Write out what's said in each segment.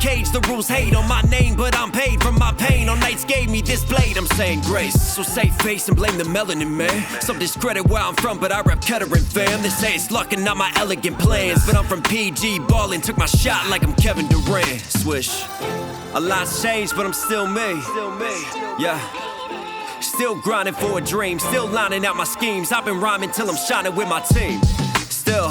cage, the rules hate on my name, but I'm paid from my pain. On nights gave me this blade, I'm saying grace. So save face and blame the melanin, man. Some discredit where I'm from, but I rep Kettering, fam. They say it's luck and not my elegant plans, but I'm from PG, ballin', took my shot like I'm Kevin Durant. Swish. A lot's changed, but I'm still me. Yeah. Still grinding for a dream, still lining out my schemes. I've been rhyming till I'm shining with my team. Still.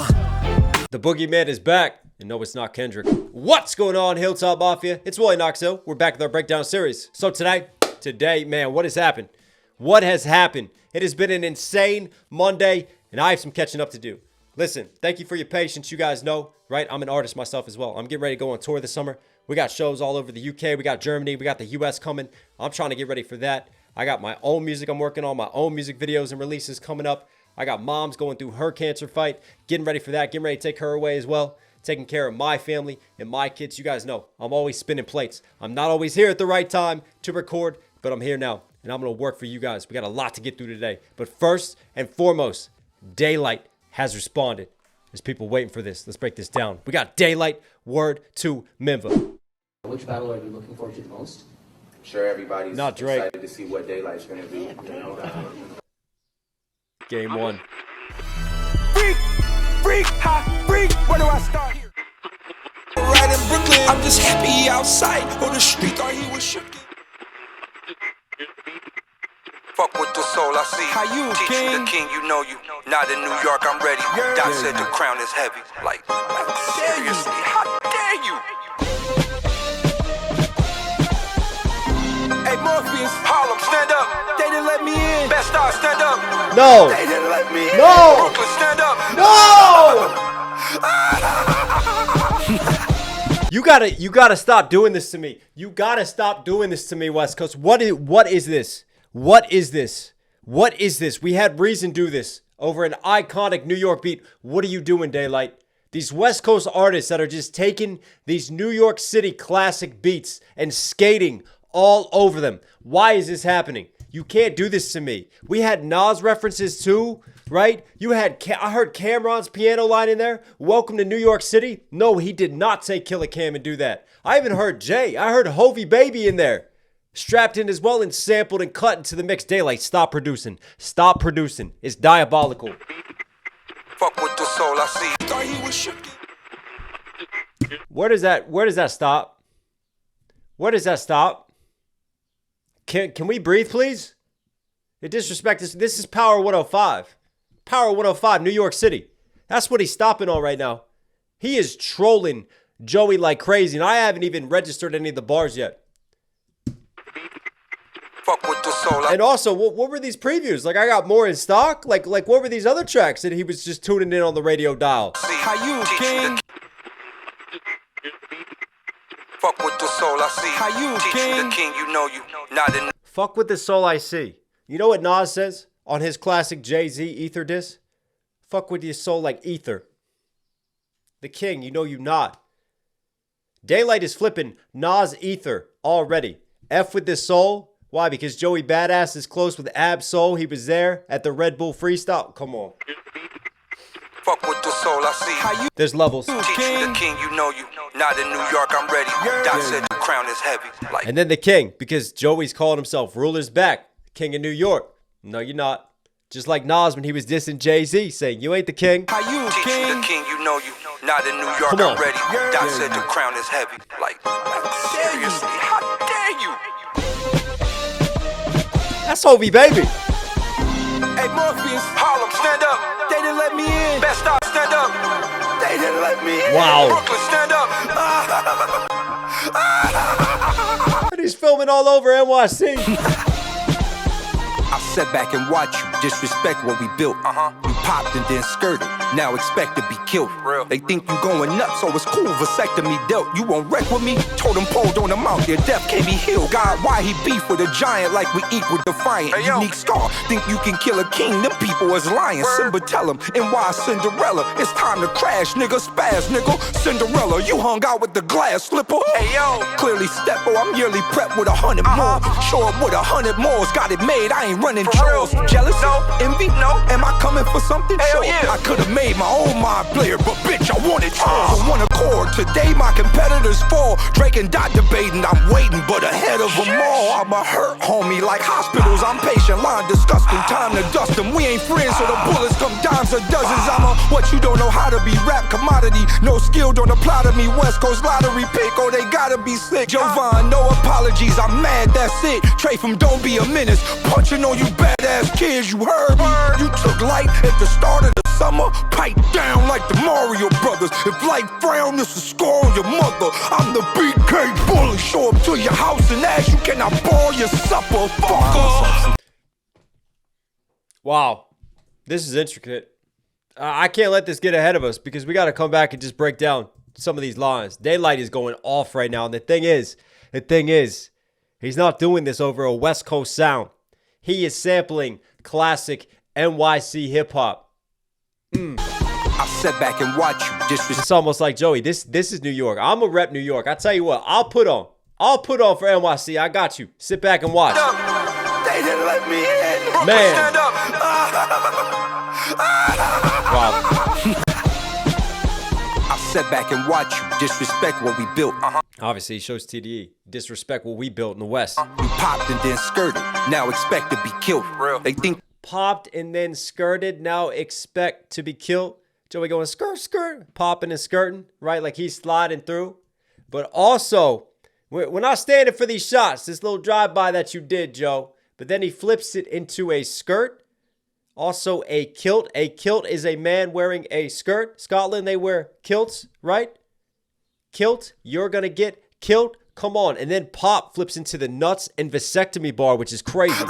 The boogeyman is back. And no, it's not Kendrick. What's going on, Hilltop Mafia? It's Willie Knox Hill. We're back with our breakdown series. So today, man, what has happened? What has happened? It has been an insane Monday, and I have some catching up to do. Listen, thank you for your patience. You guys know, right? I'm an artist myself as well. I'm getting ready to go on tour this summer. We got shows all over the UK. We got Germany. We got the US coming. I'm trying to get ready for that. I got my own music I'm working on, my own music videos and releases coming up. I got mom's going through her cancer fight, getting ready for that, getting ready to take her away as well. Taking care of my family and my kids. You guys know I'm always spinning plates. I'm not always here at the right time to record, but I'm here now and I'm going to work for you guys. We got a lot to get through today. But first and foremost, Daylyt has responded. There's people waiting for this. Let's break this down. We got Daylyt, WRD2MIMVA. Which battle are you looking forward to the most? I'm sure everybody's Not Drake. excited to see what Daylyt's going to do. You know? Game one. Freak, hot freak, where do I start here? Right in Brooklyn, I'm just happy outside on the street, thought he was shifting. Fuck with the soul I see. How you, Teach king? you the king, you know you. Not in New York, I'm ready. Doc said the crown is heavy. Like, seriously, how dare you? Hey, Morpheus, Harlem, stand up. they didn't let me in. Best Star, stand up. No! They didn't let me in. No! Brooklyn, stand up. No! You gotta stop doing this to me. You gotta stop doing this to me, West Coast. What is this? What is this? What is this? We had Reason do this over an iconic New York beat. What are you doing, Daylyt? These West Coast artists that are just taking these New York City classic beats and skating all over them. Why is this happening? You can't do this to me. We had Nas references too, right? You had, I heard Cameron's piano line in there. Welcome to New York City. No, he did not say Killer Cam and do that. I even heard Jay. I heard Hovey Baby in there. Strapped in as well and sampled and cut into the mix. Daylyt, stop producing. Stop producing. It's diabolical. Fuck with the soul I see. Thought he was shifting. Where does that stop? Where does that stop? Can we breathe, please? The disrespect is, this is Power 105. Power 105, New York City. That's what he's stopping on right now. He is trolling Joey like crazy, and I haven't even registered any of the bars yet. Fuck with the soul I And also, what were these previews? Like, I got more in stock? Like what were these other tracks that he was just tuning in on the radio dial? see. How you, Teach king? Fuck with the soul I see. How you, Teach king? you the king, you know you. Not in Fuck with the soul I see. You know what Nas says on his classic Jay-Z Ether diss? Fuck with your soul like ether. The king, you know you not. Daylyt is flipping Nas Ether already. F with this soul. Why? Because Joey Badass is close with Ab Soul. He was there at the Red Bull Freestyle. Come on. fuck with the soul I see. How you, There's levels. Teach you the king, you know you. Not in New York, I'm ready. Doc said the crown is heavy. Like And then the king, because Joey's calling himself ruler's back. King of New York. No, you're not. Just like Nas when he was dissing Jay-Z, saying, you ain't the king. how you, teach you the king? king, you know you. Not in New York, Come on. I'm ready. Doc said the crown is heavy. Like seriously, how dare you? That's Hovey Baby. Hey, Morpheus, Harlem, stand up. they didn't let me in. Best Star, stand up. They didn't let me in. Wow. Brooklyn, stand up. And he's filming all over NYC. I sat back and watch you disrespect what we built. You popped and then skirted. Now expect to be killed. Real. They think you going nuts, so it's cool. Vasectomy dealt. You won't wreck with me? Totem pole on the mount. Your death can't be healed. God, why he beef with a giant like we equal defiant? Hey, yo. Unique scar. Think you can kill a king? Them people is lying. Word. Simba tell him. And why Cinderella? It's time to crash, nigga. Spaz, nigga. Cinderella, you hung out with the glass slipper. Hey yo. Clearly Steppo, I'm yearly prepped with 100 more. Show up with 100 more, got it made, I ain't running For real? trolls. Jealous? No. Envy? No. Am I coming for some something? Sure, I could have made my own mind player, but bitch, I wanted yours. On one accord, today my competitors fall. Drake and Dot debating, I'm waiting, but ahead of them all. I'm a hurt homie like hospitals, I'm patient, line disgusting, time to dust them. We ain't friends, so the bullets come dimes or dozens. I'm a what you don't know how to be, rap commodity. No skill, don't apply to me. West Coast lottery pick, oh they gotta be slick. Vaughn, no apologies, I'm mad, that's it. Trey from Don't Be a Menace, punching on you badass kids, you heard me. You took light at the start of the summer, pipe down like the Mario Brothers. If life frown, this is score on your mother. I'm the BK bully, show up to your house and ask you can I borrow your supper, fucker. Wow, this is intricate. I can't let this get ahead of us because we got to come back and just break down some of these lines. Daylyt is going off right now. And the thing is, he's not doing this over a West Coast sound. He is sampling classic NYC hip hop. I sit back and watch you. It's almost like Joey. This is New York. I'm a rep New York. I tell you what, I'll put on for NYC. I got you. Sit back and watch. They didn't let me in. Man. Stand up. Wow. I sit back and watch you disrespect what we built. Obviously, he shows TDE. Disrespect what we built in the West. You popped and then skirted. Now expect to be killed. Real. They think Popped and then skirted. Now expect to be killed. Joey going skirt, popping and skirting, right? Like he's sliding through. But also, we're not standing for these shots. This little drive-by that you did, Joe. But then he flips it into a skirt. Also a kilt. A kilt is a man wearing a skirt. Scotland, they wear kilts, right? Kilt, you're going to get killed. Come on. And then Pop flips into the nuts and vasectomy bar, which is crazy.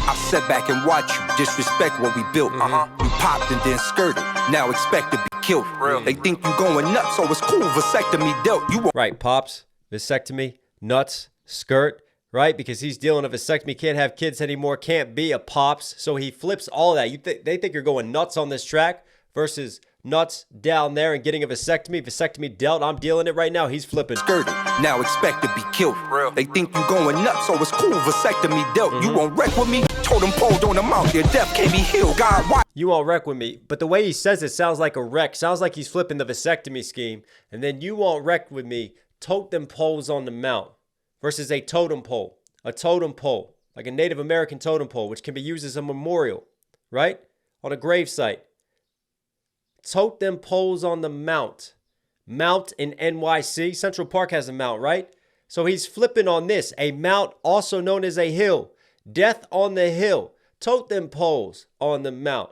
I sit back and watch you disrespect what we built. You popped and then skirted. Now expect to be killed. Real. They think you going nuts, so it's cool. Vasectomy dealt. You won't. Right, Pops, vasectomy, nuts, skirt, right? Because he's dealing a vasectomy, can't have kids anymore, can't be a Pops. So he flips all that. They think you're going nuts on this track versus nuts down there and getting a vasectomy. Vasectomy dealt. I'm dealing it right now. He's flipping. Skirted. Now expect to be killed. Real. They think you going nuts, so it's cool. Vasectomy dealt. You won't wreck with me. Totem pole on the mount. Your death can't be healed. God, why? You won't wreck with me. But the way he says it sounds like a wreck. Sounds like he's flipping the vasectomy scheme. And then you won't wreck with me. Tote them poles on the mount versus a totem pole. A totem pole. Like a Native American totem pole, which can be used as a memorial, right? On a gravesite. Tote them poles on the mount. Mount in NYC. Central Park has a mount, right? So he's flipping on this. A mount, also known as a hill. Death on the hill. Tote them poles on the mount.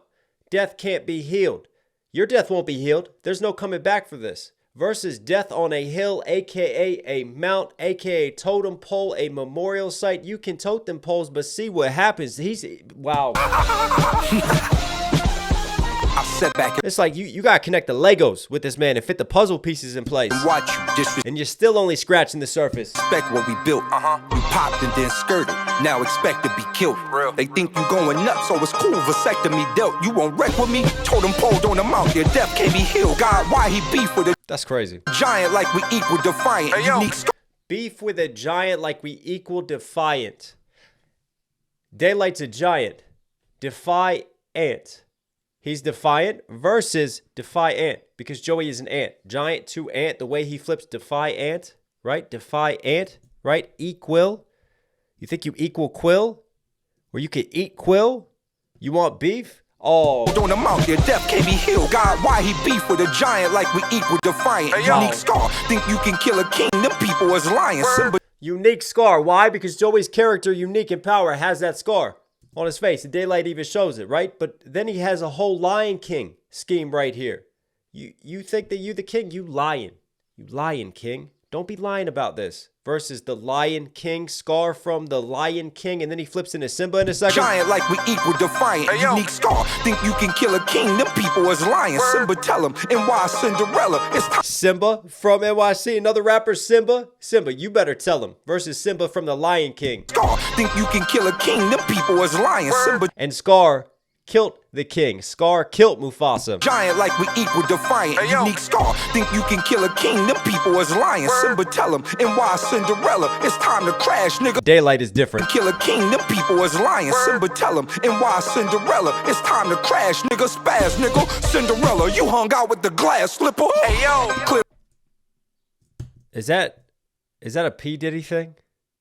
Death can't be healed. Your death won't be healed. There's no coming back for this. Versus death on a hill, a.k.a. a mount, a.k.a. totem pole, a memorial site. You can tote them poles, but see what happens. Wow. I sit back It's like you got to connect the Legos with this man and fit the puzzle pieces in place. and watch you disrespect And you're still only scratching the surface. what we built. You popped and then skirted. Now expect to be killed. Real. They think you going nuts, so it's cool. Vasectomy dealt. You won't wreck with me. Totem pole on the mount. Your death can't be healed. God, why he beef with a That's crazy. giant like we equal defiant? Unique Beef with a giant like we equal defiant. Daylyt's a giant. Defiant. He's defiant versus defiant because Joey is an ant. Giant to ant, the way he flips defiant, right? Defiant, right? Equal. You think you equal Quill? Or you could eat Quill? You want beef? Oh. on the mount. Your death can't be healed. God, why he beef with a giant like we equal defiant? Unique scar. Think you can kill a king? Them people is lying. Simba. Unique scar. Why? Because Joey's character, unique in power, has that scar on his face. And Daylyt even shows it, right? But then he has a whole Lion King scheme right here. You think that you the king? You lying. You lying, king. Don't be lying about this. Versus the Lion King scar from the Lion King. And then he flips into Simba in a second. Giant like we equal defiant. Unique scar. Think you can kill a king? Them people is lying. Simba tell him. And why Cinderella? It's Simba from NYC. Another rapper, Simba. Simba, you better tell him. Versus Simba from the Lion King. Scar. Think you can kill a king? Them people is lying. Simba. And Scar killed the king. Scar killed Mufasa. Giant like we equal defiant. Unique scar. Think you can kill a king? Them people is lying. Simba tell him. And why Cinderella? It's time to crash, nigga. Daylyt is different. Kill a king? Them people is lying. Simba tell him. And why Cinderella? It's time to crash, nigga. Spaz, nigga. Cinderella, you hung out with the glass slipper. Hey yo. Clear. Is that a P Diddy thing?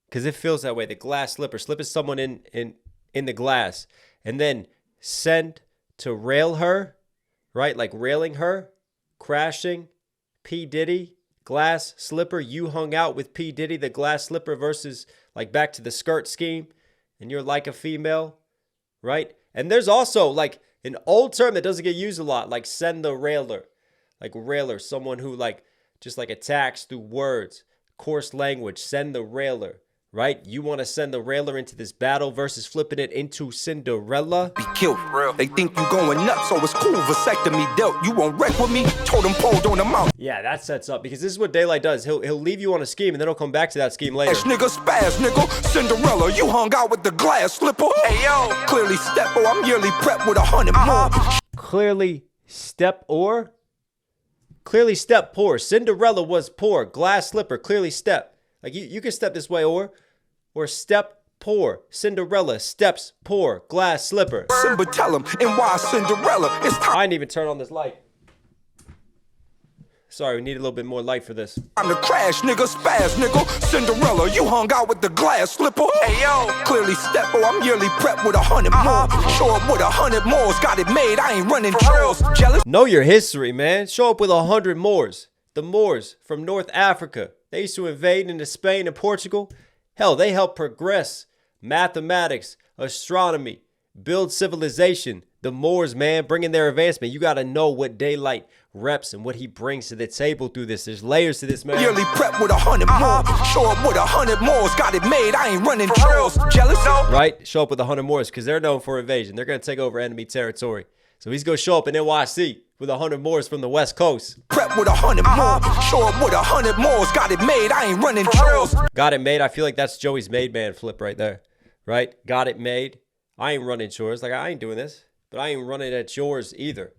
Because it feels that way. The glass slipper, slipping someone in the glass, and then send to rail her, right? Like railing her, crashing. P Diddy, glass slipper. You hung out with P Diddy, the glass slipper, versus like back to the skirt scheme, and you're like a female, right? And there's also like an old term that doesn't get used a lot, like send the railer, like railer, someone who like just like attacks through words, coarse language. Send the railer. Right? You want to send the railer into this battle versus flipping it into Cinderella? Be killed. Real. They think you going nuts, so it's cool. Vasectomy dealt. You won't wreck with me? Told him pulled on the mouth. Yeah, that sets up, because this is what Daylyt does. He'll leave you on a scheme and then he'll come back to that scheme later. Nigga, spaz, nigga. Cinderella, you hung out with the glass slipper. Hey yo. Clearly step, oh, I'm yearly prep with 100 more. Clearly step or? Clearly step poor. Cinderella was poor. Glass slipper, clearly step. Like you can step this way or step poor. Cinderella steps poor. Glass slipper. Simba tell him, and why Cinderella? It's time. I didn't even turn on this light. Sorry, we need a little bit more light for this. I'm the crash, nigga, spaz, nigga. Cinderella, you hung out with the glass slipper. Hey yo, clearly step, oh, I'm yearly prep with 100 more. Show up with 100 mores, got it made. I ain't running trails. Jealous. Know your history, man. Show up with 100 Moors. The Moors from North Africa. They used to invade into Spain and Portugal. Hell, they helped progress mathematics, astronomy, build civilization. The Moors, man, bringing their advancement. You got to know what Daylyt reps and what he brings to the table through this. There's layers to this, man. Yearly prep with 100 more. Show up with 100 mores, got it made. I ain't running trails. Jealous? Right? Show up with 100 Moors because they're known for invasion. They're going to take over enemy territory. So he's going to show up in NYC with 100 Moors from the West Coast. Prep with 100 more. Show up with 100 mores, got it made. I ain't running trails. Got it made. I feel like that's Joey's made man flip right there. Right? Got it made. I ain't running chores. Like, I ain't doing this. But I ain't running at chores either.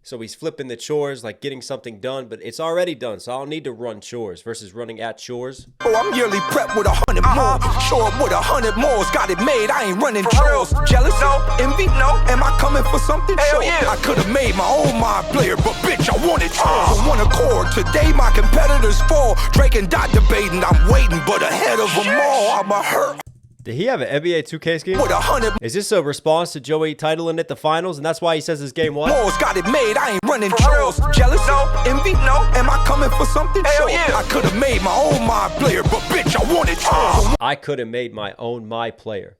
So he's flipping the chores, like getting something done, but it's already done. So I don't need to run chores versus running at chores. Oh, I'm yearly prep with 100 more. Show up with 100 mores, got it made. I ain't running trails. Jealous? No. Envy? No. Am I coming for something? Hell yeah. I could have made my own mind player, but bitch, I wanted yours. On one accord. Today my competitors fall. Drake and Dot debating. I'm waiting, but ahead of them all, I'm a hurt. Did he have an NBA 2K scheme? With 100 Is this a response to Joey titling it the finals, and that's why he says it's game one? Moles got it made. I ain't running trails. Jealous? No. Envy? No. Am I coming for something? Hell yeah. I could have made my own mind player, but bitch, I wanted yours. I could have made my own my player,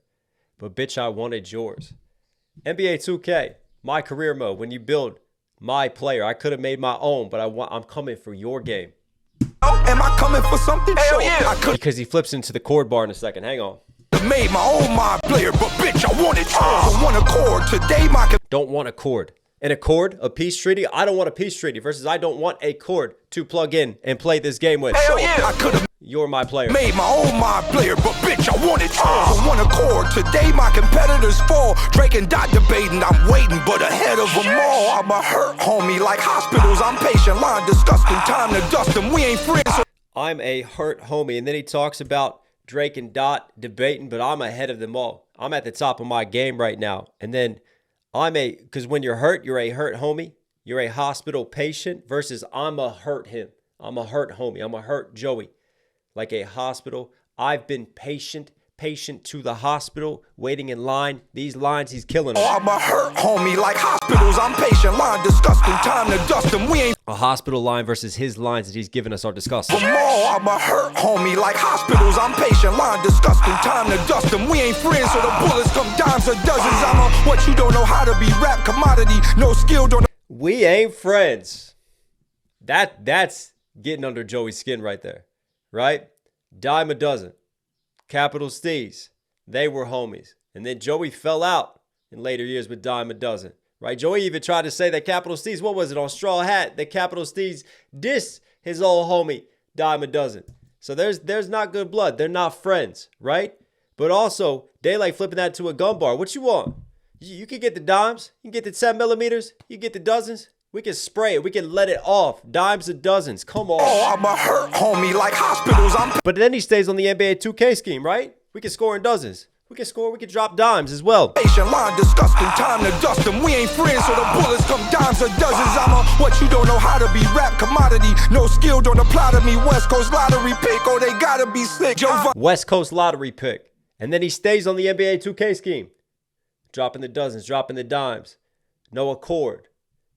but bitch, I wanted yours. NBA 2K, my career mode. When you build my player, I could have made my own, but I'm coming for your game. Oh, am I coming for something? Hell yeah. I could Because he flips into the chord bar in a second. Hang on. made my own mind player, but bitch, I wanted yours. On one accord. Today my Don't want a chord. An accord, a peace treaty. I don't want a peace treaty versus I don't want a chord to plug in and play this game with. Hell yeah. I could have You're my player. made my own mind player, but bitch, I wanted yours. On one accord. Today my competitors fall. Drake and Dot debating. I'm waiting, but ahead of them all, I'm a hurt homie like hospitals. I'm patient, line disgusting. Time to dust them. We ain't friends. So I'm a hurt homie. And then he talks about Drake and Dot debating, but I'm ahead of them all. I'm at the top of my game right now. And then because when you're a hurt homie. You're a hospital patient versus I'm a hurt him. I'm a hurt homie. I'm a hurt Joey. Like a hospital. I've been patient to the hospital, waiting in line. These lines, he's killing them. oh, I'm a hurt homie like hospitals. I'm patient, line disgusting. Time to dust them. We ain't A hospital line versus his lines that he's giving us are disgusting. them all. I'm a hurt homie like hospitals. I'm patient, line disgusting. Time to dust them. We ain't friends, so the bullets come dimes or dozens. I'm a what you don't know how to be rap commodity. No skill, don't We ain't friends. That's getting under Joey's skin right there, right? Dime a dozen. Capital Steez. They were homies. And then Joey fell out in later years with Dime a dozen, right? Joey even tried to say that Capital Steez, what was it, on Straw Hat, that Capital Steez dissed his old homie, Dime a dozen. So there's not good blood. They're not friends, right? But also, Daylyt flipping that to a gun bar. What you want? You can get the dimes. You can get the 10 millimeters. You get the dozens. We can spray it. We can let it off. Dimes and dozens. Come on. Oh, I'm a hurt homie like hospitals. But then he stays on the NBA 2K scheme, right? We can score in dozens. We can score. We can drop dimes as well. Line disgusting, time to dust them. We ain't friends, so the bullets come dimes or dozens. I'm a what you don't know how to be rap commodity. No skill don't apply to me. West Coast lottery pick. Oh, they gotta be slick. West Coast lottery pick. And then he stays on the NBA 2K scheme. Dropping the dozens, dropping the dimes. No accord.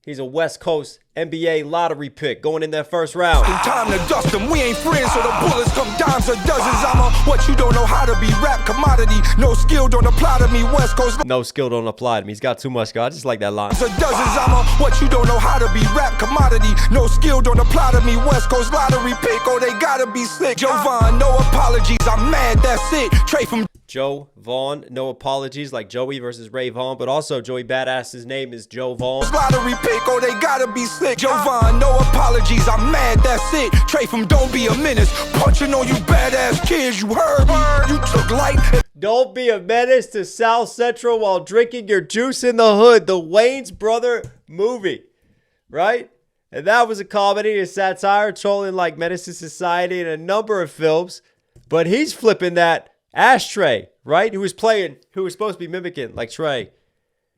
He's a West Coast NBA lottery pick going in that first round. Time to dust them. We ain't friends, so the bullets come dimes or dozens. I'm a what you don't know how to be rap commodity. No skill don't apply to me. West Coast. No skill don't apply to me. He's got too much skill. I just like that line. So dozens. I'm a what you don't know how to be rap commodity. No skill don't apply to me. West Coast lottery pick. Oh, they gotta be slick. Vaughn, no apologies. I'm mad. That's it. Trade from Joe Vaughn, no apologies, like Joey versus Ray Vaughn, but also Joey Badass's name is Joe Vaughn. Lottery pick, oh, they gotta be slick. Vaughn, no apologies, I'm mad, that's it. Trade from don't be a menace. Punching on you badass kids, you heard me. You took light. Don't be a menace to South Central while drinking your juice in the hood. The Wayne's Brother movie, right? And that was a comedy, a satire, trolling like Menace to Society in a number of films. But he's flipping that Ashtray, right? Who was supposed to be mimicking like Trey.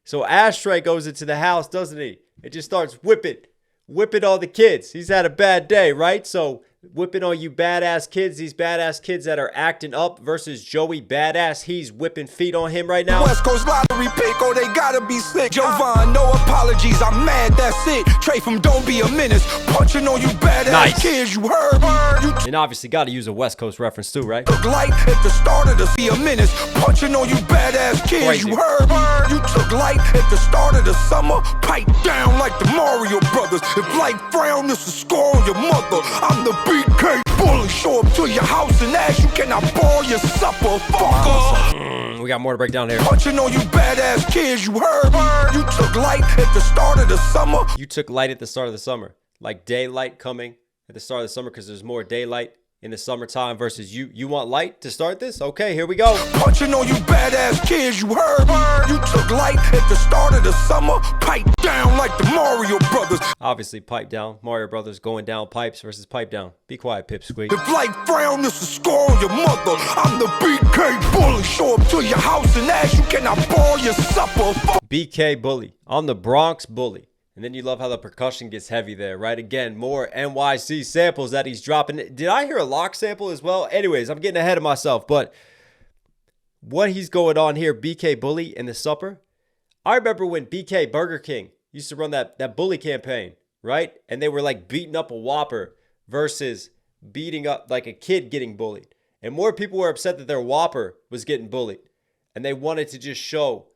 So Ashtray goes into the house, doesn't he? It just starts whipping all the kids. He's had a bad day, right? So whipping on you badass kids, these badass kids that are acting up versus Joey Badass. He's whipping feet on him right now. West Coast lottery pick, oh, they gotta be slick. Vaughn, no apologies, I'm mad, that's it. Trade from don't be a menace. Punching on you badass kids, you heard me. And obviously got to use a West Coast reference too, right? Took light at the start of the be a menace. Punching on you badass kids, Crazy. you heard me. You took light at the start of the summer. Pipe down like the Mario Brothers. If light frown, this is score on your mother. I'm the BK bully. Show up to your house and ask you can I borrow your supper. Fucker. We got more to break down here. Punching on you badass kids, you heard me. You took light at the start of the summer. You took light at the start of the summer. Like daylight coming at the start of the summer because there's more daylight in the summertime versus you want light to start this? Okay, here we go. Punching on you badass kids, you heard me. You took light at the start of the summer. Pipe down like the Mario Brothers. Obviously, pipe down. Mario Brothers going down pipes versus pipe down. Be quiet, Pipsqueak. If light frown, this is score on your mother. I'm the BK bully. Show up to your house and ask you can I borrow your supper. BK bully. I'm the Bronx bully. And then you love how the percussion gets heavy there, right? Again, more NYC samples that he's dropping. Did I hear a lock sample as well? Anyways, I'm getting ahead of myself. But what he's going on here, BK Bully in the supper. I remember when BK Burger King used to run that bully campaign, right? And they were like beating up a Whopper versus beating up like a kid getting bullied. And more people were upset that their Whopper was getting bullied. And they wanted to just show.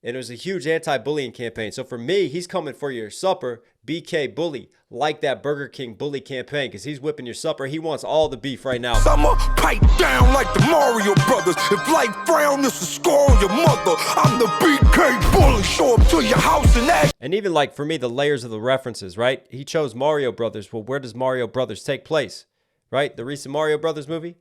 And it was a huge anti-bullying campaign. So for me, he's coming for your supper, BK Bully, like that Burger King bully campaign, because he's whipping your supper. He wants all the beef right now. Summer, pipe down like the Mario Brothers. If light frown, this is score on your mother. I'm the BK Bully. Show up to your house and ask. And even like for me, the layers of the references, right? He chose Mario Brothers. Well, where does Mario Brothers take place, right? The recent Mario Brothers movie?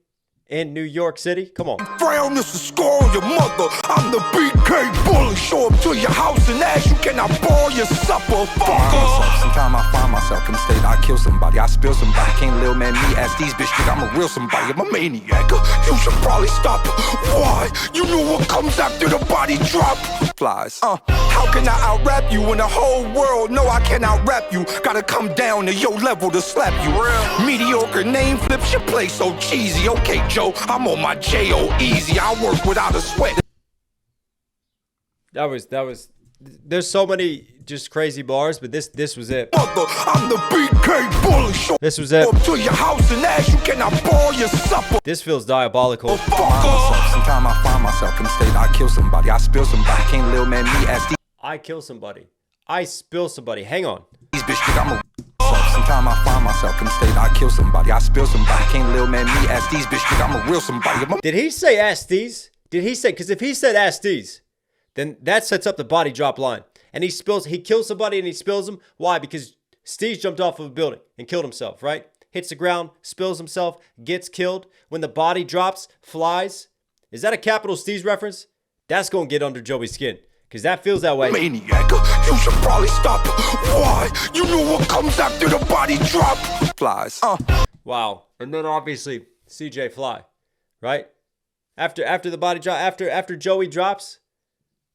In New York City? Come on. Frown, this is score on your mother. I'm the BK Bully. Show up to your house and ask you can I borrow your supper. Fucker. Sometimes I find myself in the state I kill somebody, I spill somebody. Can't little man me ask these bitch nigga I'm a real somebody. I'm a maniac. You should probably stop. Why? You know what comes after the body drop. Flies. How can I out-rap you when the whole world know I can out-rap you? Gotta come down to your level to slap you. Real. Mediocre name flips, you play so cheesy. Okay, Joe, I'm on my J.O. easy. I work without a sweat. That was. There's so many just crazy bars, but this was it. I'm the BK Bully. Show this was it. Up to your house and ask you can I borrow your supper. This feels diabolical. Sometimes I find myself in the state I kill somebody, I spill somebody. Can't little man me ask these. I kill somebody. I spill somebody. Hang on. These bitch nigga I'm a. Sometimes I find myself in the state I kill somebody, I spill somebody. Can't little man me ask these bitch nigga I'm a real somebody. Did he say ask these? Did he say? Because if he said ask these, then that sets up the body drop line. And he kills somebody and he spills them. Why? Because Steve jumped off of a building and killed himself, right? Hits the ground, spills himself, gets killed. When the body drops, flies. Is that a Capital Steez reference? That's going to get under Joey's skin. Because that feels that way. Maniac, you should probably stop. Why? You know what comes after the body drop. Flies. Wow. And then obviously CJ Fly, right? After the body drop, after Joey drops,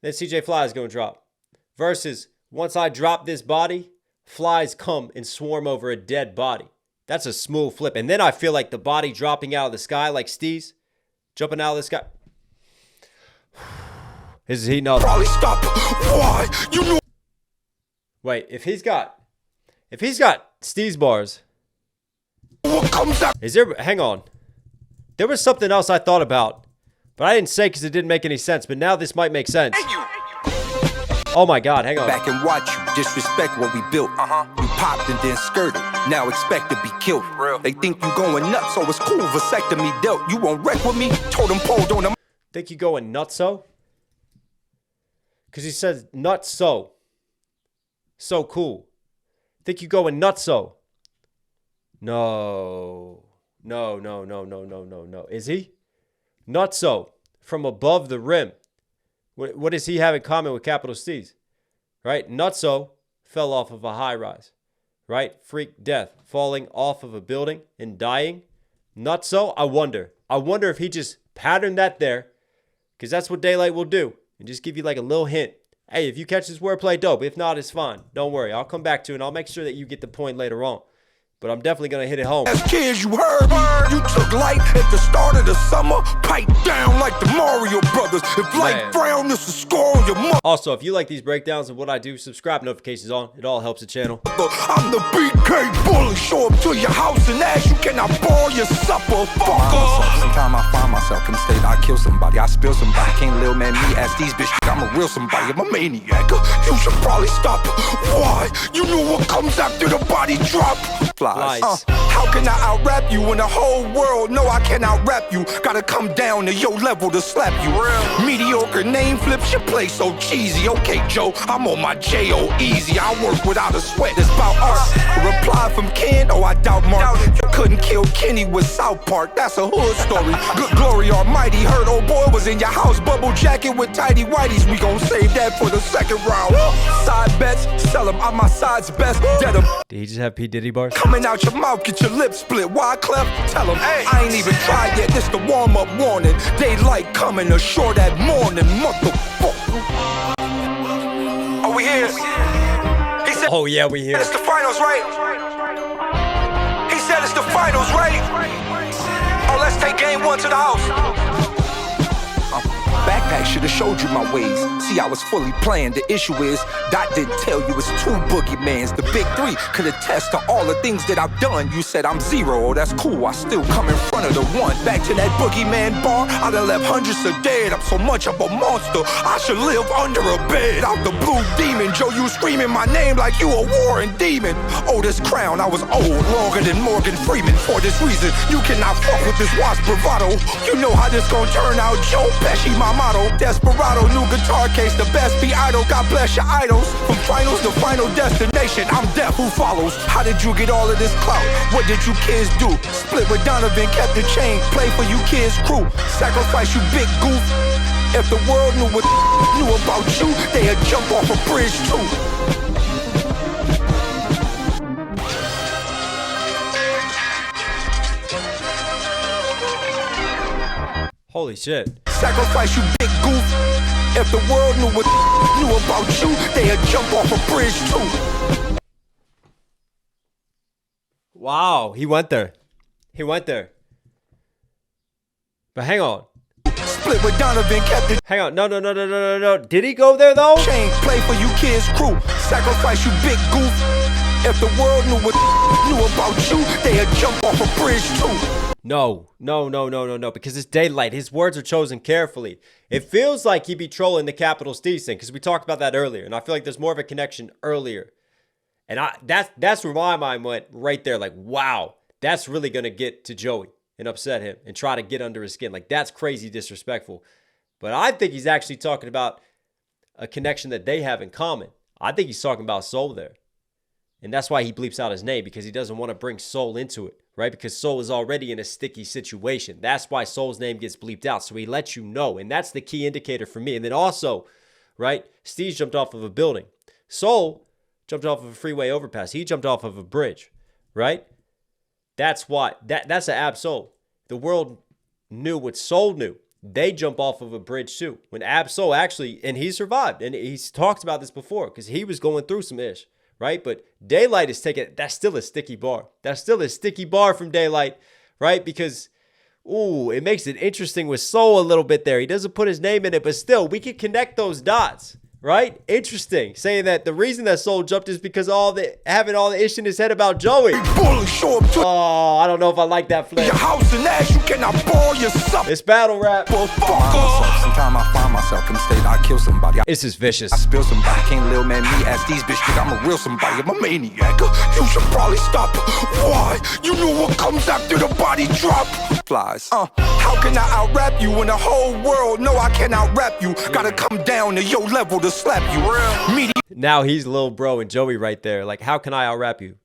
then CJ Fly is gonna drop. Versus once I drop this body, flies come and swarm over a dead body. That's a smooth flip. And then I feel like the body dropping out of the sky, like Steez jumping out of the sky. Is he not? Probably stop. Why? You know. Wait, if he's got Steez bars, What comes out? is there? Hang on. There was something else I thought about, but I didn't say because it didn't make any sense. But now this might make sense. Oh my God, hang on. Back and watch you disrespect what we built. You popped and then skirted. Now expect to be killed. They think you going nuts, so it's cool. Vasectomy dealt. You won't wreck with me. Totem pole on them. Think you going nutso? Because he says nutso. So cool. Think you going nutso? No. No. Is he? Nutso. From above the rim. What does he have in common with capital C's? Right? Nutso fell off of a high rise. Right? Freak death. Falling off of a building and dying. Nutso, I wonder. I wonder if he just patterned that there. Because that's what Daylyt will do. And just give you like a little hint. Hey, if you catch this wordplay, dope. If not, it's fine. Don't worry. I'll come back to it and I'll make sure that you get the point later on. But I'm definitely going to hit it home. As kids, you heard me. You took light at the start of the summer. Pipe down like the Mario Brothers. If light brown, this is score on your mother. Also, if you like these breakdowns of what I do, subscribe, notifications on. It all helps the channel. I'm the BK bully. Show up to your house and ask you cannot borrow your supper. Fucker. Sometimes I find myself in the state I kill somebody. I spill somebody. Can't little man me ask these bitches. I'm a real somebody. I'm a maniac. You should probably stop. Why? You know what comes after the body drop. Flies. How can I out-rap you when the whole world know I can out-rap you? Gotta come down to your level to slap you. Mediocre name flips your play so cheesy. Okay, Joe, I'm on my J.O. easy. I work without a sweat. It's about art. A reply from Ken, oh, I doubt Mark. You couldn't kill Kenny with South Park. That's a hood story. Good glory almighty. Heard old boy was in your house. Bubble jacket with tidy whities. We gon' save that for the second round. Side bets, sell them. I'm my side's best. Dead em. Did he just have P. Diddy bars? Coming out your mouth, get your lips split. Why, Clef? Tell him, hey, I ain't even tried yet. This the warm-up warning. Daylyt coming ashore that morning. Motherfucker. Are we here? He said, oh, yeah, we here. It's the finals, right? He said it's the finals, right? Oh, let's take game one to the house. Backpack should have showed you my ways. See, I was fully planned. The issue is, Dot didn't tell you it's two boogeymans. The big three could attest to all the things that I've done. You said I'm zero, oh, that's cool. I still come in front of the one. Back to that boogeyman bar, I done left hundreds of dead. I'm so much of a monster, I should live under a bed. Out the blue demon, Joe, you screaming my name like you a warring demon. Oh, this crown, I was old, longer than Morgan Freeman. For this reason, you cannot fuck with this watch bravado. You know how this gon' turn out, Joe Pesci, my motto. Desperado, new guitar case, the best be idol. God bless your idols. From finals to final destination, I'm deaf, who follows? How did you get all of this clout? What did you kids do? Split with Donovan, kept the chain, play for you kids crew. Sacrifice you big goof. If the world knew what knew about you, they'd jump off a bridge too. Holy shit. Sacrifice you big goof. If the world knew what knew about you, they'd jump off a bridge too. Wow, he went there. He went there. But hang on. Split with Donovan, kept the Hang on. No. Did he go there though? chain, play for you kids crew. Sacrifice you big goof. If the world knew what knew about you, they'd jump off a bridge too. No. Because it's Daylyt. His words are chosen carefully. It feels like he be trolling the capital Steez thing because we talked about that earlier. And I feel like there's more of a connection earlier. And that's where my mind went right there. Like, wow, that's really going to get to Joey and upset him and try to get under his skin. Like, that's crazy disrespectful. But I think he's actually talking about a connection that they have in common. I think he's talking about Soul there. And that's why he bleeps out his name, because he doesn't want to bring Soul into it, right? Because Soul is already in a sticky situation. That's why Soul's name gets bleeped out. So he lets you know. And that's the key indicator for me. And then also, right? Steez jumped off of a building. Soul jumped off of a freeway overpass. He jumped off of a bridge, right? That's why. That's an Ab-Soul. The world knew what Soul knew. They jump off of a bridge too. When Ab-Soul actually, and he survived, and he's talked about this before because he was going through some ish, right? But Daylyt is taking, that's still a sticky bar. That's still a sticky bar from Daylyt, right? Because, ooh, it makes it interesting with Soul a little bit there. He doesn't put his name in it, but still, we can connect those dots. Right? Interesting. Saying that the reason that Soul jumped is because having all the ish in his head about Joey. Oh, I don't know if I like that flip. Your house and ass, you cannot ball yourself. It's battle rap. Sometimes I find myself in the state I kill somebody. This is vicious. I spill somebody. Can't little man me ask these bitch think I'm a real somebody. I'm a maniac. You should probably stop. Why? You know what comes after the body drop. Flies. How can I out-rap you when the whole world know I can out-rap you? Gotta come down to your level to slap you. Media. Now he's Lil Bro and Joey right there. Like, how can I out-rap you?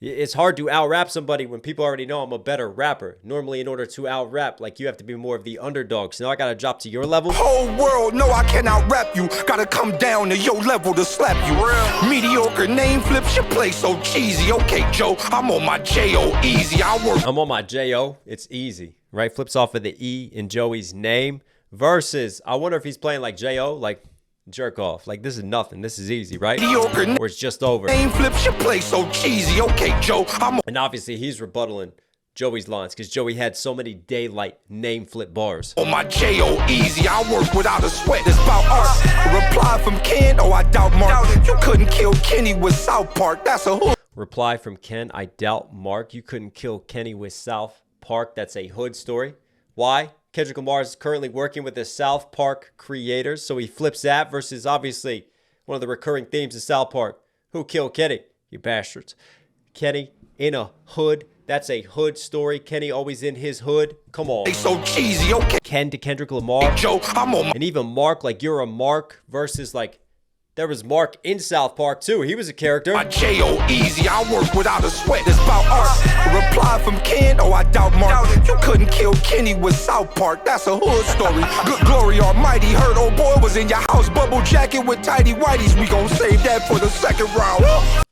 It's hard to out-rap somebody when people already know I'm a better rapper. Normally, in order to out-rap, like, you have to be more of the underdog. So now I gotta drop to your level. Whole world know I can out-rap you. Gotta come down to your level to slap you. Mediocre name flips, you play so cheesy. Okay, Joe, I'm on my J.O. easy. I'm on my J.O. It's easy, right? Flips off of the E in Joey's name. Versus, I wonder if he's playing like J.O., like jerk off. Like, this is nothing. This is easy, right? Mediocre or it's just over. Name flips, you play so cheesy. Okay, Joe, and obviously, he's rebuttaling Joey's lines because Joey had so many Daylyt name flip bars. On my J.O. easy, I work without a sweat. It's about art. A reply from Ken, oh, I doubt Mark. You couldn't kill Kenny with South Park. That's a hood. Reply from Ken, I doubt Mark. You couldn't kill Kenny with South Park. That's a hood story. Why? Kendrick Lamar is currently working with the South Park creators, so he flips that versus obviously one of the recurring themes of South Park. Who killed Kenny? You bastards. Kenny in a hood. That's a hood story. Kenny always in his hood. Come on. So cheesy, okay. Ken to Kendrick Lamar. Hey, Joe, I'm on and even Mark, like you're a Mark versus like there was Mark in South Park too. He was a character. My J.O. easy, I work without a sweat. It's about art. A reply from Ken, oh, I doubt Mark. You couldn't kill Kenny with South Park. That's a hood story. Good glory almighty. Heard old boy was in your house. Bubble jacket with tidy whities. We gon' save that for the second round.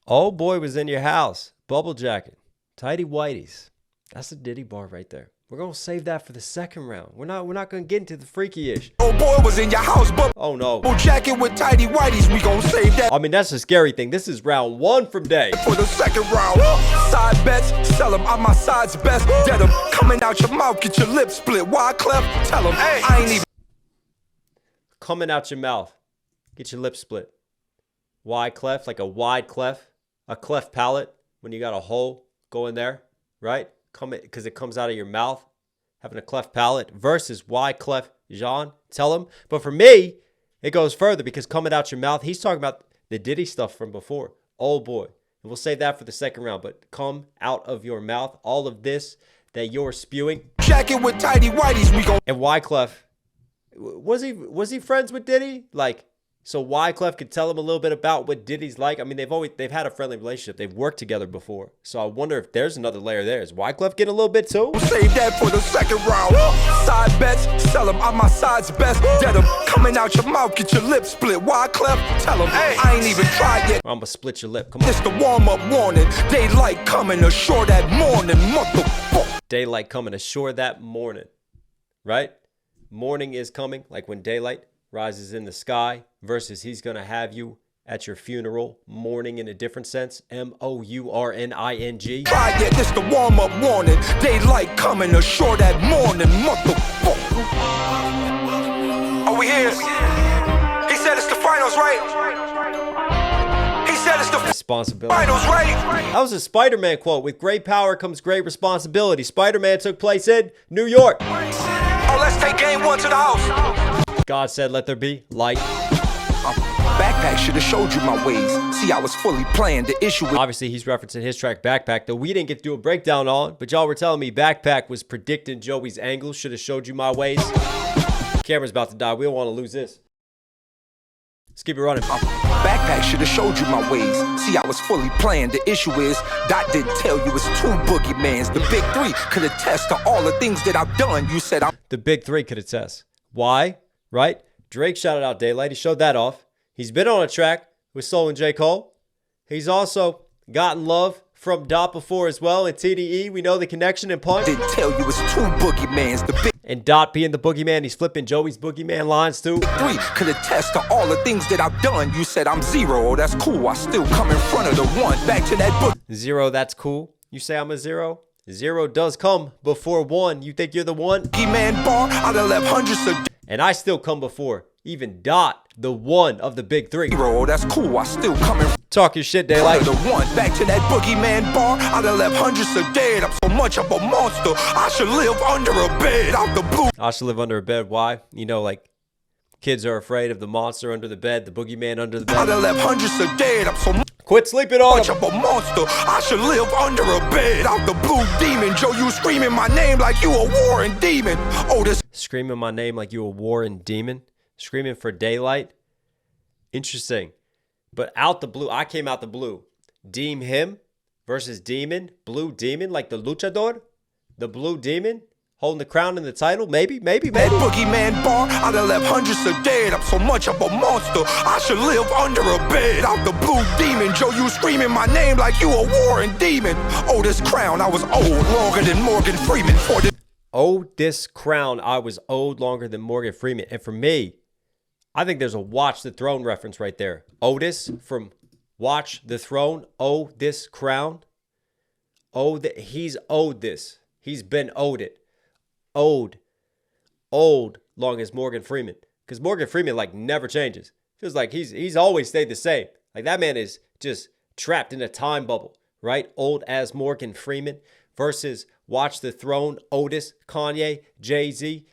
Old boy was in your house. Bubble jacket. Tidy whities. That's a Diddy bar right there. We're going to save that for the second round. We're not going to get into the freaky-ish. Oh, boy was in your house, but oh, no. Jacket with tidy whities. We going to save that. I mean, that's a scary thing. This is round one from Day. For the second round. Side bets, sell them. I'm my side's best. Dead them. Coming out your mouth, get your lips split. Why, Clef? Tell them. Hey, I ain't even. Coming out your mouth. Get your lips split. Why, Clef? Like a wide clef. A cleft palate. When you got a hole going there, right? Because it comes out of your mouth, having a cleft palate versus why cleft Jean, tell him. But for me, it goes further because coming out your mouth, he's talking about the Diddy stuff from before. Old boy. And we'll save that for the second round, but come out of your mouth, all of this that you're spewing. Jacket with tidy whities, we go. And Wyclef, was he friends with Diddy? Like, so Wyclef could tell him a little bit about what Diddy's like. I mean, they've had a friendly relationship. They've worked together before. So I wonder if there's another layer there. Is Wyclef getting a little bit too? We'll save that for the second round. Side bets, sell them. I'm my side's best. Dead them. Coming out your mouth, get your lips split. Wyclef, tell them. Hey, I ain't even tried yet. I'm gonna split your lip. Come on. It's the warm-up warning. Daylyt coming ashore that morning. Motherfucker. Daylyt coming ashore that morning. Right? Morning is coming, like when daylight rises in the sky, versus he's going to have you at your funeral, mourning in a different sense, M-O-U-R-N-I-N-G. Try it, this the warm-up warning. Daylyt coming ashore that morning, motherfucker. Are we here? He said it's the finals, right? He said it's the responsibility. Finals, right? That was a Spider-Man quote. With great power comes great responsibility. Spider-Man took place in New York. Oh, let's take game one to the house. God said, let there be light. Backpack should have showed you my ways. See, I was fully playing the issue with. Obviously, he's referencing his track Backpack, though we didn't get to do a breakdown on, but y'all were telling me Backpack was predicting Joey's angle. Should have showed you my ways. Camera's about to die. We don't want to lose this. Let's keep it running. Backpack should have showed you my ways. See, I was fully playing. The issue is, Dot didn't tell you it's two boogeymans. The big three could attest to all the things that I've done. You said I'm. The big three could attest. Why? Right? Drake shouted out Daylyt. He showed that off. He's been on a track with Soul and J. Cole. He's also gotten love from Dot before as well. And TDE, we know the connection and punch. Didn't tell you it's two boogeymans. The big And Dot being the boogeyman, he's flipping Joey's boogeyman lines too. three could attest to all the things that I've done. You said I'm zero. Oh, that's cool. I still come in front of the one. Back to that book. Zero, that's cool. You say I'm a zero? Zero does come before one. You think you're the one? Boogeyman bar. I done left hundreds of And I still come before even Dot, the one of the big three. zero. Oh, that's cool. I still come in Talk your shit, front Daylyt. of the one. Back to that boogeyman bar. I done left hundreds of dead. I'm so much of a monster. I should live under a bed. Out the blue. I should live under a bed. Why? You know, like, kids are afraid of the monster under the bed, the boogeyman under the I bed. done left hundreds of dead. I'm so Quit sleeping on much him. of a monster. I should live under a bed. Out the blue demon. Joe, you screaming my name like you a warring demon. Oh, this Screaming my name like you a warring demon. Screaming for Daylyt. Interesting. But out the blue, I came out the blue. Deem him versus Demon. Blue Demon, like the luchador. The blue demon holding the crown and the title. Maybe. that boogeyman bar. I done left hundreds of dead. I'm so much of a monster. I should live under a bed. Out the blue demon. Joe, you screaming my name like you a warring demon. Oh, this crown, I was old, longer than Morgan Freeman. For this Oh, this crown I was owed longer than Morgan Freeman. And for me, I think there's a Watch the Throne reference right there. Otis from Watch the Throne. Oh, this crown. Oh, he's owed this. He's been owed it. Owed long as Morgan Freeman. Because Morgan Freeman, like, never changes. Feels like he's always stayed the same. Like, that man is just trapped in a time bubble, right? Old as Morgan Freeman versus Watch the Throne, Otis, Kanye, Jay-Z.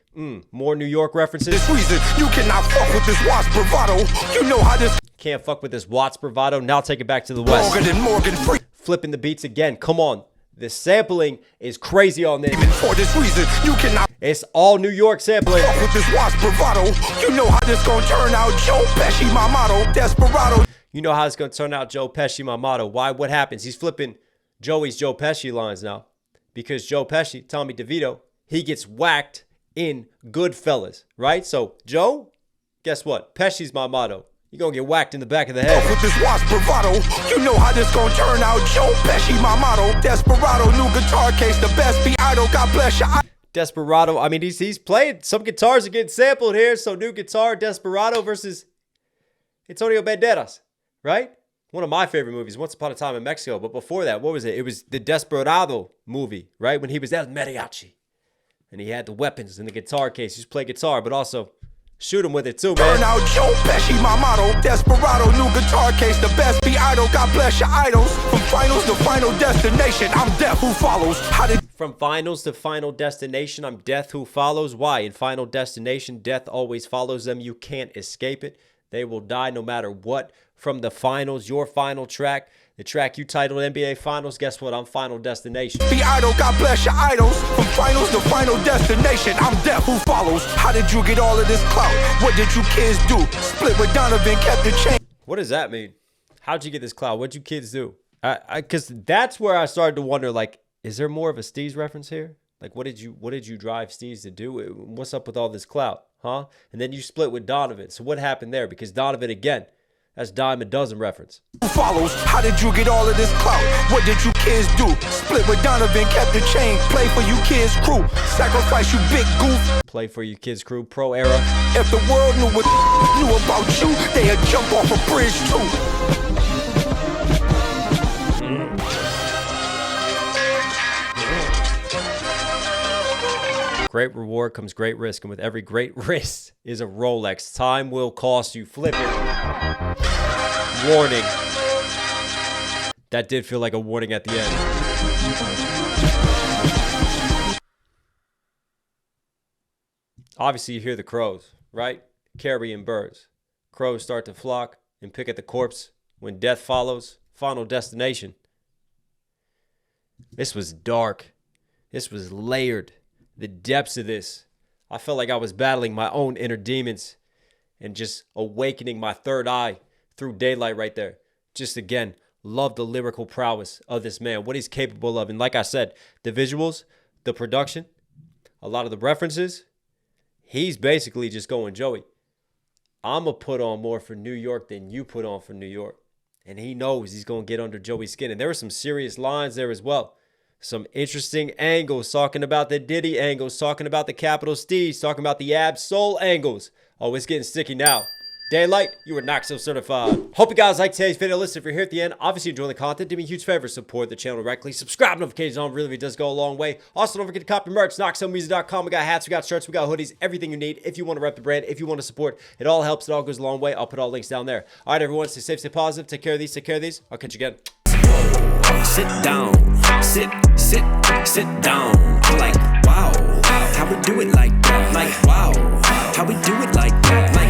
More New York references. reason, you cannot fuck with this watch bravado. You know how this Can't fuck with this Watts bravado. Now take it back to the West. longer than Morgan Freeman. Flipping the beats again. Come on. The sampling is crazy on this. For this reason, you cannot It's all New York sampling. fuck with this watch bravado. You know how this gonna turn out. Joe Pesci, my motto, desperado. You know how it's going to turn out, Joe Pesci, my motto. Why? What happens? He's flipping Joey's Joe Pesci lines now. Because Joe Pesci, Tommy DeVito, he gets whacked in Goodfellas, right? So, Joe, guess what? Pesci's my motto. You're going to get whacked in the back of the head. With this watch bravado, you know how this gonna turn out. Joe Pesci, my motto, desperado. New guitar case, the best be idol. God bless you. Desperado, I mean, he's played. Some guitars are getting sampled here. So, new guitar, Desperado versus Antonio Banderas, right? One of my favorite movies, Once Upon a Time in Mexico. But before that, what was it? It was the Desperado movie, right? When he was El Mariachi. And he had the weapons in the guitar case. He used to play guitar, but also shoot him with it too, Turn man. out Joe Pesci, my motto, desperado. New guitar case, the best be idol. God bless your idols. From finals to final destination, I'm death who follows. How did From finals to final destination, I'm death who follows. Why? In final destination, death always follows them. You can't escape it. They will die no matter what. From the finals, your final track, the track you titled NBA Finals, guess what? I'm Final Destination. be idol? God bless your idols. From finals to final destination, I'm death who follows. How did you get all of this clout? What did you kids do? Split with Donovan, kept the chain. What does that mean? How'd you get this cloud? What'd you kids do? Because that's where I started to wonder, like, is there more of a Steez reference here? Like, what did you drive Steez to do? What's up with all this clout, huh? And then you split with Donovan. So what happened there? Because Donovan, again, that's dime a dozen reference. Who follows? How did you get all of this clout? What did you kids do? Split with Donovan, kept the chain. Play for you kids crew. Sacrifice you big goof. Play for you kids crew, pro era. If the world knew what knew about you, they'd jump off a bridge too. Great reward comes great risk, and with every great risk is a Rolex. Time will cost you. Flip it. Warning. That did feel like a warning at the end. Obviously, you hear the crows, right? Carrying birds. Crows start to flock and pick at the corpse when death follows. Final destination. This was dark. This was layered. The depths of this. I felt like I was battling my own inner demons and just awakening my third eye through Daylyt right there. Just again, love the lyrical prowess of this man, what he's capable of. And like I said, the visuals, the production, a lot of the references, he's basically just going Joey. I'ma put on more for New York than you put on for New York. And he knows he's going to get under Joey's skin. And there were some serious lines there as well. Some interesting angles, talking about the Diddy angles, talking about the Capital Steez, talking about the Ab Soul angles. Oh, it's getting sticky now. Daylyt, you are Knox certified. Hope you guys like today's video. Listen, if you're here at the end, obviously enjoy the content. Do me a huge favor, support the channel directly. Subscribe, notifications on, really does go a long way. Also, don't forget to copy merch, knoxhilldmv.com. We got hats, we got shirts, we got hoodies, everything you need. If you want to rep the brand, if you want to support, it all helps, it all goes a long way. I'll put all links down there. All right, everyone, stay safe, stay positive. Take care of these, take care of these. I'll catch you again. Sit down, sit down. Like, wow, how we do it like that? Like, wow, how we do it like that?